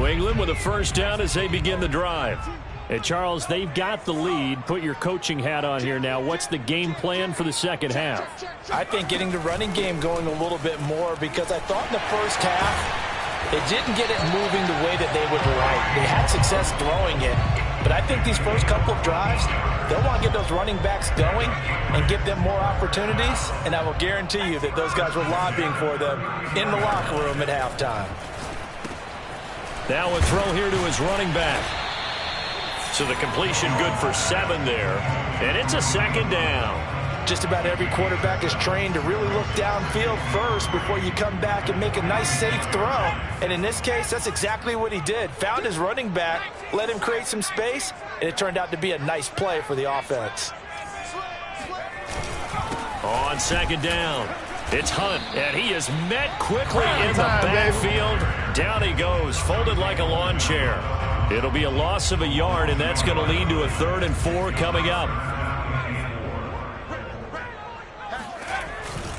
New England with a first down as they begin the drive. And Charles, they've got the lead. Put your coaching hat on here now. What's the game plan for the second half? I think getting the running game going a little bit more, because I thought in the first half they didn't get it moving the way that they would like. They had success throwing it, but I think these first couple of drives, they'll want to get those running backs going and give them more opportunities, and I will guarantee you that those guys were lobbying for them in the locker room at halftime. Now a throw here to his running back. So the completion good for 7 there. And it's a second down. Just about every quarterback is trained to really look downfield first before you come back and make a nice, safe throw. And in this case, that's exactly what he did. Found his running back, let him create some space, and it turned out to be a nice play for the offense. On second down, it's Hunt, and he is met quickly in the backfield. Down he goes, folded like a lawn chair. It'll be a loss of a yard, and that's going to lead to a 3rd and 4 coming up.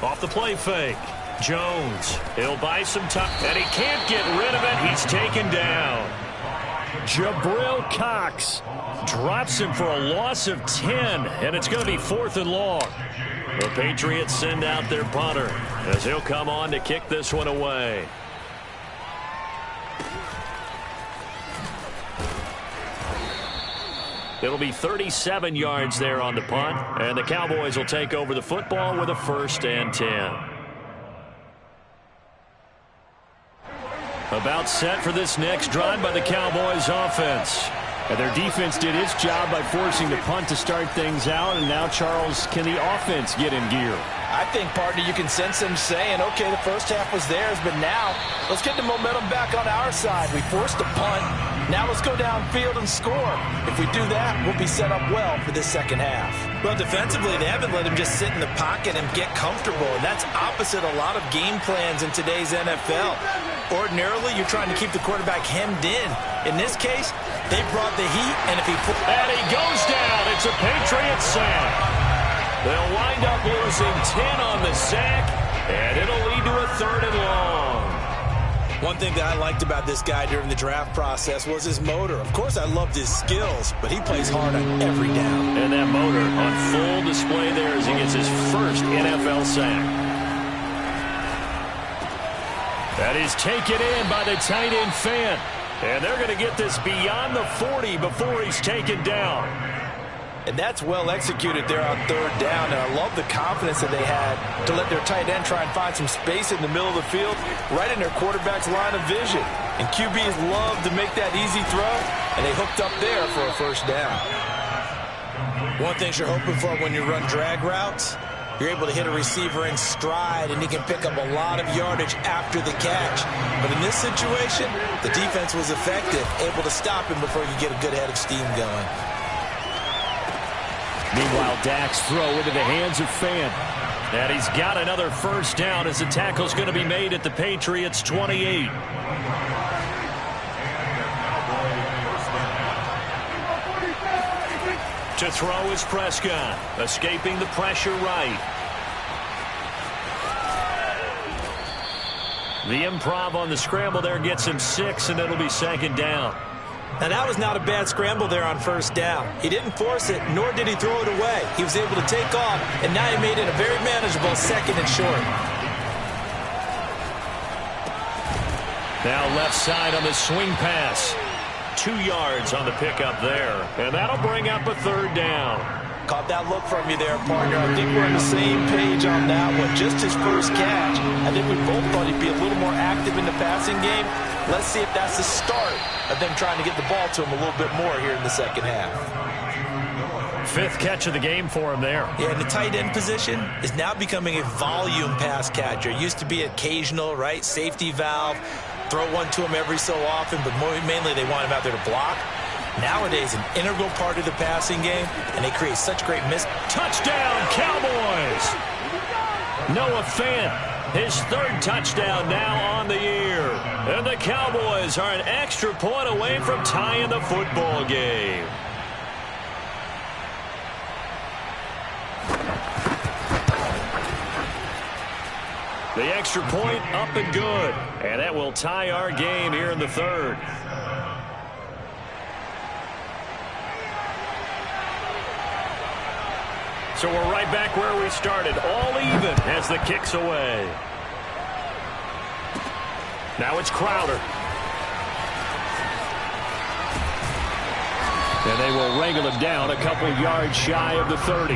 Off the play fake. Jones, he'll buy some time, and he can't get rid of it. He's taken down. Jabril Cox drops him for a loss of 10, and it's going to be 4th and long. The Patriots send out their punter as he'll come on to kick this one away. It'll be 37 yards there on the punt, and the Cowboys will take over the football with a 1st and 10. About set for this next drive by the Cowboys offense. And their defense did its job by forcing the punt to start things out, and now, Charles, can the offense get in gear? I think, partner, you can sense them saying, okay, the first half was theirs, but now let's get the momentum back on our side. We forced a punt. Now let's go downfield and score. If we do that, we'll be set up well for this second half. Well, defensively, they haven't let him just sit in the pocket and get comfortable, and that's opposite a lot of game plans in today's NFL. Ordinarily, you're trying to keep the quarterback hemmed in. In this case, they brought the heat, and if he... And he goes down. It's a Patriot sack. They'll wind up losing 10 on the sack, and it'll lead to a 3rd and long. One thing that I liked about this guy during the draft process was his motor. Of course, I loved his skills, but he plays hard on every down. And that motor on full display there as he gets his first NFL sack. That is taken in by the tight end Fant. And they're going to get this beyond the 40 before he's taken down. And that's well executed there on 3rd down. And I love the confidence that they had to let their tight end try and find some space in the middle of the field, right in their quarterback's line of vision. And QBs love to make that easy throw, and they hooked up there for a 1st down. One thing you're hoping for when you run drag routes, you're able to hit a receiver in stride, and he can pick up a lot of yardage after the catch. But in this situation, the defense was effective, able to stop him before you get a good head of steam going. Meanwhile, Dak's throw into the hands of Fant. And he's got another 1st down as the tackle's going to be made at the Patriots' 28. To throw is Prescott, escaping the pressure right. The improv on the scramble there gets him 6, and it'll be 2nd down. Now, that was not a bad scramble there on 1st down. He didn't force it, nor did he throw it away. He was able to take off, and now he made it a very manageable 2nd and short. Now left side on the swing pass. 2 yards on the pickup there, and that'll bring up a 3rd down. Caught that look from you there, partner. I think we're on the same page on that one. Just his first catch. I think we both thought he'd be a little more active in the passing game. Let's see if that's the start of them trying to get the ball to him a little bit more here in the second half. 5th catch of the game for him there. Yeah, and the tight end position is now becoming a volume pass catcher. It used to be occasional, right? Safety valve. Throw one to him every so often, but mainly they want him out there to block. Nowadays, an integral part of the passing game, and they create such great Touchdown, Cowboys! Noah Fant, his 3rd touchdown now on the year. And the Cowboys are an extra point away from tying the football game. The extra point up and good. And that will tie our game here in the 3rd. So we're right back where we started, all even as the kick's away. Now it's Crowder. And they will wrangle him down a couple yards shy of the 30.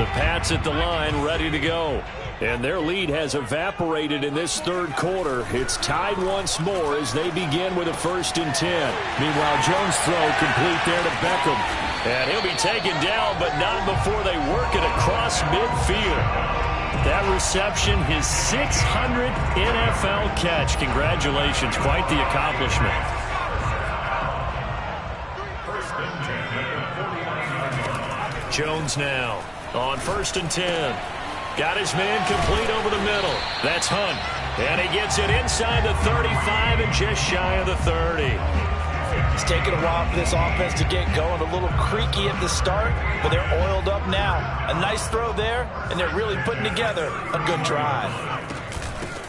The Pats at the line ready to go. And their lead has evaporated in this third quarter. It's tied once more as they begin with a 1st and 10. Meanwhile, Jones' throw complete there to Beckham. And he'll be taken down, but not before they work it across midfield. That reception, his 600th NFL catch. Congratulations. Quite the accomplishment. Jones now on 1st and 10. Got his man complete over the middle. That's Hunt. And he gets it inside the 35 and just shy of the 30. It's taken a while for this offense to get going. A little creaky at the start, but they're oiled up now. A nice throw there, and they're really putting together a good drive.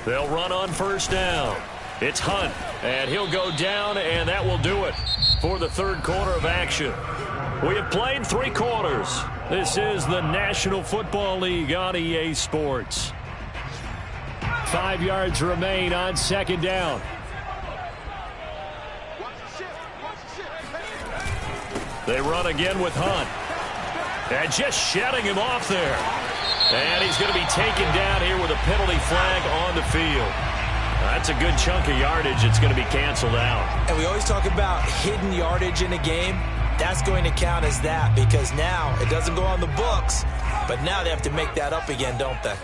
They'll run on 1st down. It's Hunt, and he'll go down, and that will do it for the third quarter of action. We have played 3 quarters. This is the National Football League on EA Sports. 5 yards remain on 2nd down. They run again with Hunt. And just shutting him off there. And he's going to be taken down here with a penalty flag on the field. That's a good chunk of yardage. It's going to be canceled out. And we always talk about hidden yardage in a game. That's going to count as that because now it doesn't go on the books, but now they have to make that up again, don't they?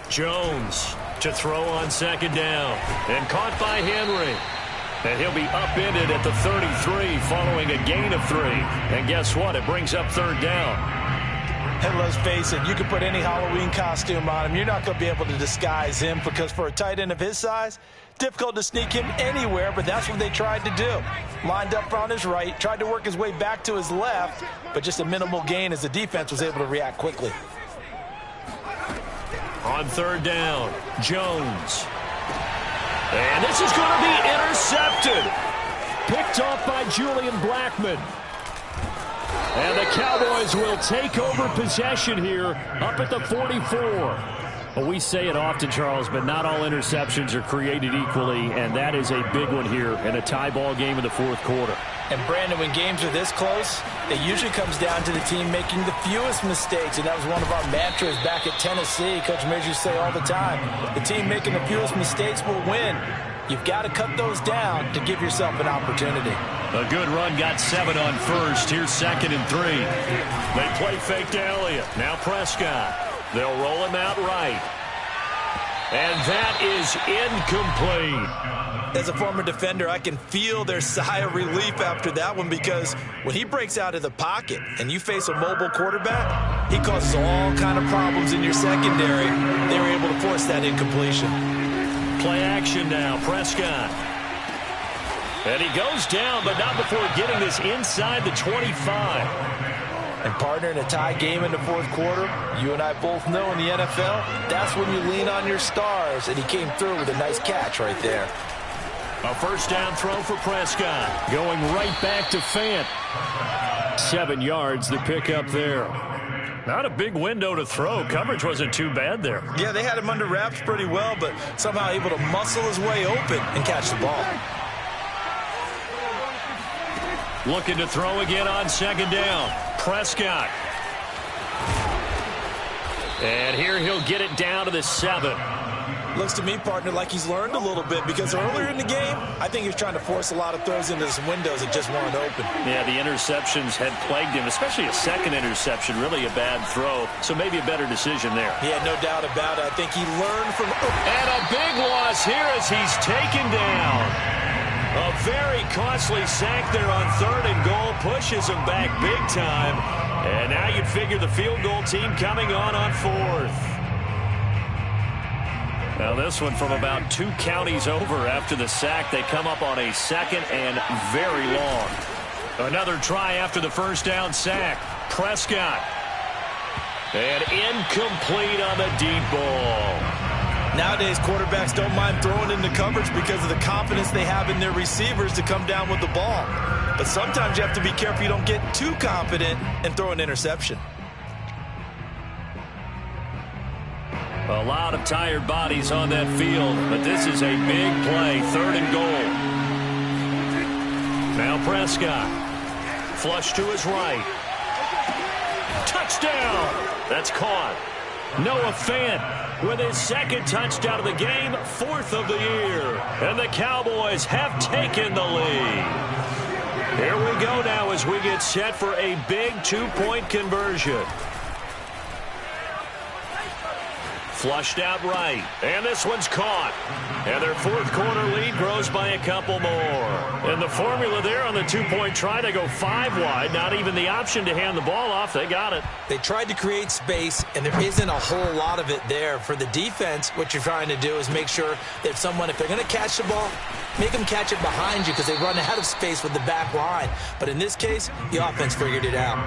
Jones to throw on 2nd down and caught by Henry. And he'll be upended at the 33 following a gain of 3. And guess what? It brings up 3rd down. And let's face it, you can put any Halloween costume on him. You're not going to be able to disguise him because for a tight end of his size, difficult to sneak him anywhere, but that's what they tried to do. Lined up on his right, tried to work his way back to his left, but just a minimal gain as the defense was able to react quickly. On 3rd down, Jones. And this is going to be intercepted. Picked off by Julian Blackmon. And the Cowboys will take over possession here up at the 44. Well, we say it often, Charles, but not all interceptions are created equally, and that is a big one here in a tie ball game in the 4th quarter. And, Brandon, when games are this close, it usually comes down to the team making the fewest mistakes, and that was one of our mantras back at Tennessee. Coach Midge used to say all the time, the team making the fewest mistakes will win. You've got to cut those down to give yourself an opportunity. A good run got 7 on 1st. Here's 2nd and 3. They play fake to Elliott. Now Prescott. They'll roll him out right. And that is incomplete. As a former defender, I can feel their sigh of relief after that one because when he breaks out of the pocket and you face a mobile quarterback, he causes all kind of problems in your secondary. They were able to force that incompletion. Play action now, Prescott. And he goes down, but not before getting this inside the 25. And, partner, in a tie game in the 4th quarter, you and I both know in the NFL, that's when you lean on your stars, and he came through with a nice catch right there. A 1st down throw for Prescott. Going right back to Fant. 7 yards the pick up there. Not a big window to throw. Coverage wasn't too bad there. Yeah, they had him under wraps pretty well, but somehow able to muscle his way open and catch the ball. Looking to throw again on 2nd down. Prescott. And here he'll get it down to the 7. Looks to me, partner, like he's learned a little bit because earlier in the game, I think he was trying to force a lot of throws into some windows that just weren't open. Yeah, the interceptions had plagued him, especially a second interception, really a bad throw. So maybe a better decision there. Yeah, no doubt about it. I think he learned from... And a big loss here as he's taken down. A very costly sack there on 3rd and goal. Pushes him back big time. And now you'd figure the field goal team coming on 4th. Now this one from about 2 counties over after the sack. They come up on a 2nd and very long. Another try after the first down sack. Prescott. And incomplete on the deep ball. Nowadays, quarterbacks don't mind throwing into coverage because of the confidence they have in their receivers to come down with the ball. But sometimes you have to be careful you don't get too confident and throw an interception. A lot of tired bodies on that field, but this is a big play, 3rd and goal. Now Prescott. Flush to his right. Touchdown! That's caught. Noah Fant with his 2nd touchdown of the game, 4th of the year. And the Cowboys have taken the lead. Here we go now as we get set for a big 2-point conversion. Flushed out right, and this one's caught. And their 4th quarter lead grows by a couple more. And the formula there on the 2-point try, they go 5 wide. Not even the option to hand the ball off. They got it. They tried to create space, and there isn't a whole lot of it there. For the defense, what you're trying to do is make sure that if they're going to catch the ball, make them catch it behind you because they run out of space with the back line. But in this case, the offense figured it out.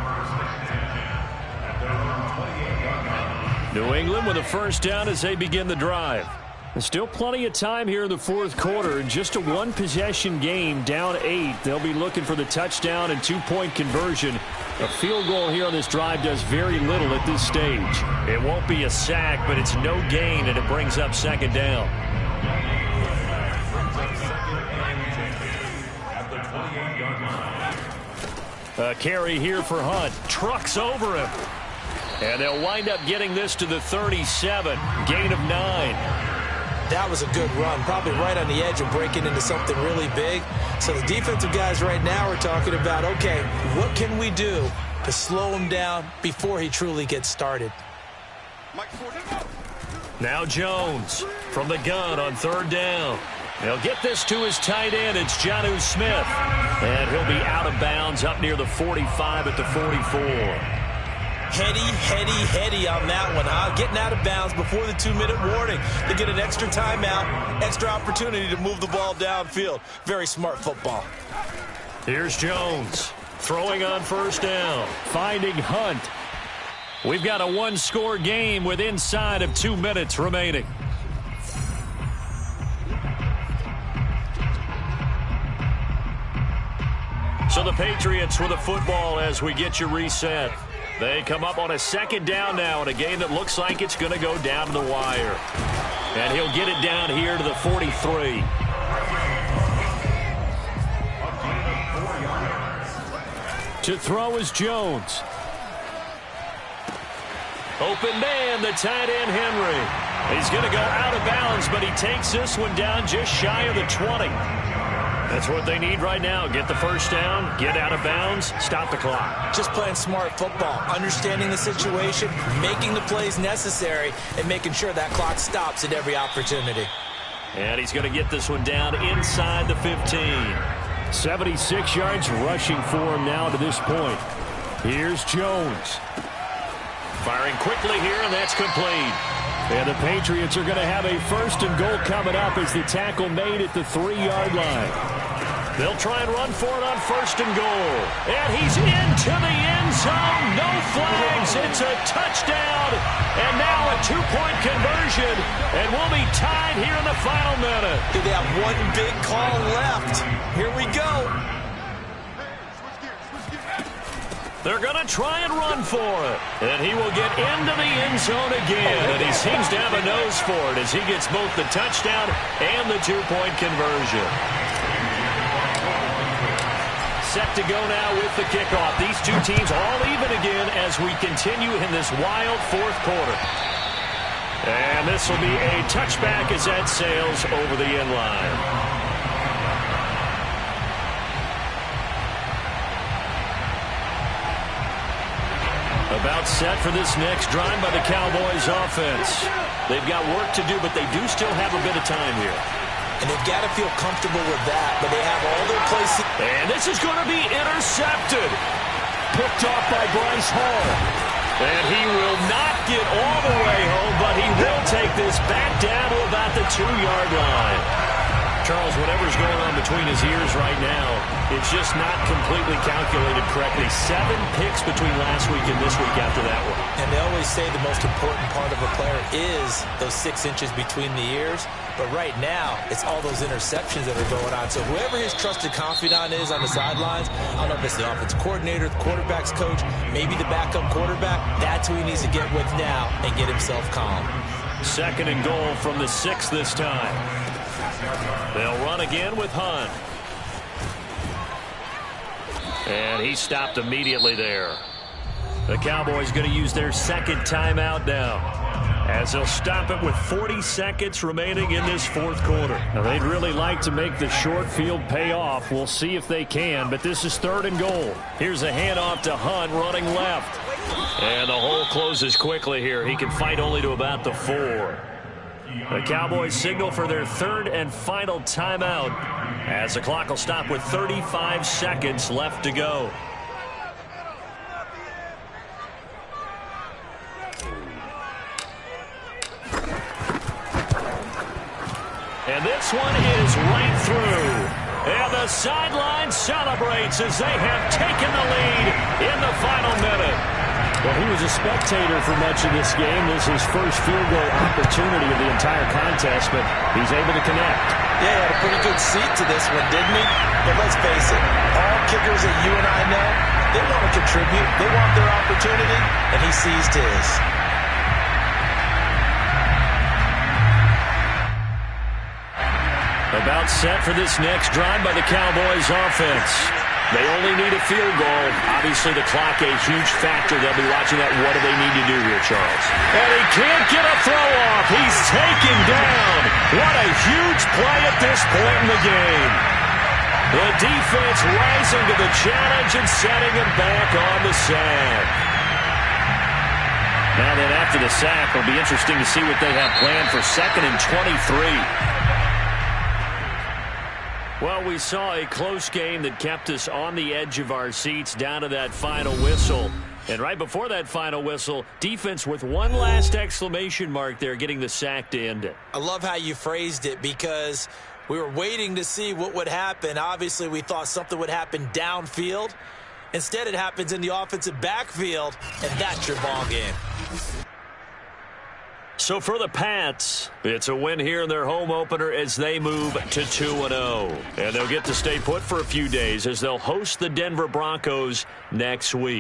New England with a first down as they begin the drive. There's still plenty of time here in the 4th quarter. Just a 1-possession game, down 8. They'll be looking for the touchdown and 2-point conversion. A field goal here on this drive does very little at this stage. It won't be a sack, but it's no gain, and it brings up 2nd down. A carry here for Hunt. Trucks over him. And they'll wind up getting this to the 37. Gain of 9. That was a good run, probably right on the edge of breaking into something really big. So the defensive guys right now are talking about, okay, what can we do to slow him down before he truly gets started? Now Jones from the gun on 3rd down. They'll get this to his tight end. It's Jonnu Smith. And he'll be out of bounds up near the 45 at the 44. Heady on that one, huh? Getting out of bounds before the 2-minute warning. They get an extra timeout, extra opportunity to move the ball downfield. Very smart football. Here's Jones throwing on 1st down, finding Hunt. We've got a 1-score game with inside of 2 minutes remaining. So the Patriots with the football as we get you reset. They come up on a 2nd down now in a game that looks like it's going to go down to the wire. And he'll get it down here to the 43. To throw is Jones. Open man, the tight end Henry. He's going to go out of bounds, but he takes this one down just shy of the 20. That's what they need right now. Get the first down, get out of bounds, stop the clock. Just playing smart football, understanding the situation, making the plays necessary, and making sure that clock stops at every opportunity. And he's going to get this one down inside the 15. 76 yards rushing for him now to this point. Here's Jones. Firing quickly here, and that's complete. And the Patriots are going to have a 1st and goal coming up as the tackle made at the 3-yard line. They'll try and run for it on 1st and goal. And he's into the end zone. No flags. It's a touchdown. And now a 2-point conversion. And we'll be tied here in the final minute. They have one big call left. Here we go. They're going to try and run for it. And he will get into the end zone again. And he seems to have a nose for it as he gets both the touchdown and the 2-point conversion. Set to go now with the kickoff. These two teams all even again as we continue in this wild 4th quarter. And this will be a touchback as that sails over the end line. About set for this next drive by the Cowboys offense. They've got work to do, but they do still have a bit of time here. And they've got to feel comfortable with that, but they have all their places. And this is going to be intercepted. Picked off by Bryce Hall. And he will not get all the way home, but he will take this back down to about the 2-yard line. Charles, whatever's going on between his ears right now, it's just not completely calculated correctly. 7 picks between last week and this week after that one. And they always say the most important part of a player is those 6 inches between the ears. But right now, it's all those interceptions that are going on. So whoever his trusted confidant is on the sidelines, I don't know if it's the offensive coordinator, the quarterback's coach, maybe the backup quarterback, that's who he needs to get with now and get himself calm. 2nd and goal from the 6 this time. They'll run again with Hunt. And he stopped immediately there. The Cowboys going to use their 2nd timeout now, as they'll stop it with 40 seconds remaining in this 4th quarter. Now, they'd really like to make the short field pay off. We'll see if they can, but this is 3rd and goal. Here's a handoff to Hunt running left. And the hole closes quickly here. He can fight only to about the 4. The Cowboys signal for their 3rd and final timeout, as the clock will stop with 35 seconds left to go. And this one is right through. And the sideline celebrates as they have taken the lead in the final minute. Well, he was a spectator for much of this game. This is his first field goal opportunity of the entire contest, but he's able to connect. Yeah, he had a pretty good seat to this one, didn't he? But let's face it, all kickers that you and I know, they want to contribute. They want their opportunity, and he seized his. About set for this next drive by the Cowboys offense. They only need a field goal. Obviously, the clock a huge factor. They'll be watching that. What do they need to do here, Charles? And he can't get a throw off. He's taken down. What a huge play at this point in the game. The defense rising to the challenge and setting him back on the sack. Now then, after the sack, it'll be interesting to see what they have planned for 2nd and 23. Well, we saw a close game that kept us on the edge of our seats down to that final whistle. And right before that final whistle, defense with one last exclamation mark there, getting the sack to end it. I love how you phrased it, because we were waiting to see what would happen. Obviously, we thought something would happen downfield. Instead, it happens in the offensive backfield, and that's your ball game. So for the Pats, it's a win here in their home opener as they move to 2-0. And they'll get to stay put for a few days as they'll host the Denver Broncos next week.